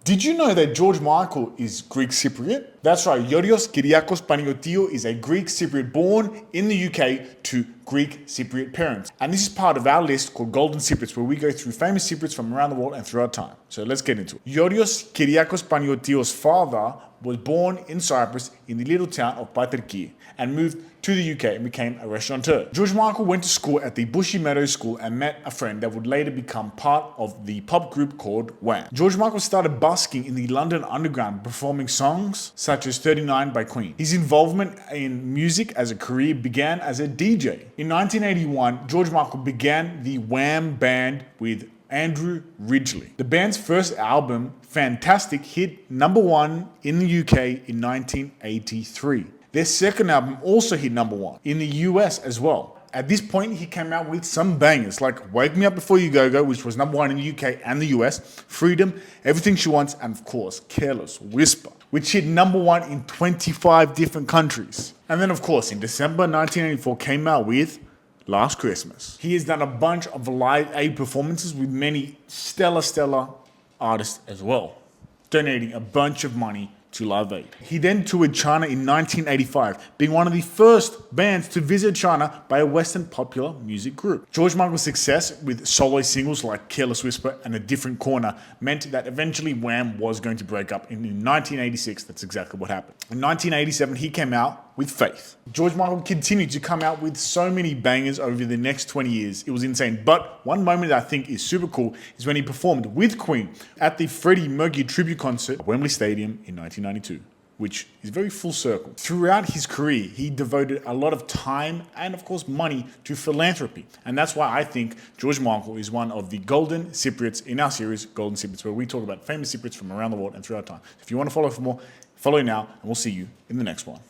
Did you know that George Michael is Greek Cypriot? That's right, Yorios Kyriakos Panagiotou is a Greek Cypriot born in the UK to Greek Cypriot parents. And this is part of our list called Golden Cypriots, where we go through famous Cypriots from around the world and throughout time. So let's get into it. Yorios Kyriakos Panagiotou's father was born in Cyprus in the little town of Paterki and moved to the UK and became a restaurateur. George Michael went to school at the Bushy Meadows School and met a friend that would later become part of the pop group called Wham. George Michael started busking in the London Underground, performing songs such as 39 by Queen. His involvement in music as a career began as a DJ. In 1981, George Michael began the Wham band with Andrew Ridgeley. The band's first album, Fantastic, hit #1 in the UK in 1983. Their second album also hit #1 in the US as well. At this point, he came out with some bangers like Wake Me Up Before You Go, which was #1 in the UK and the US, Freedom, Everything She Wants, and of course, Careless Whisper, which hit #1 in 25 different countries. And then of course, in December 1984, came out with Last Christmas. He has done a bunch of Live Aid performances with many stellar artists as well, donating a bunch of money to Live Aid. He then toured China in 1985, being one of the first bands to visit China by a Western popular music group. George Michael's success with solo singles like Careless Whisper and A Different Corner meant that eventually Wham was going to break up. And in 1986, that's exactly what happened. In 1987, he came out with Faith. George Michael continued to come out with so many bangers over the next 20 years. It was insane. But one moment that I think is super cool is when he performed with Queen at the Freddie Mercury tribute concert at Wembley Stadium in 1992, which is very full circle. Throughout his career, he devoted a lot of time and of course money to philanthropy. And that's why I think George Michael is one of the Golden Cypriots in our series, Golden Cypriots, where we talk about famous Cypriots from around the world and throughout time. If you want to follow for more, follow now, and we'll see you in the next one.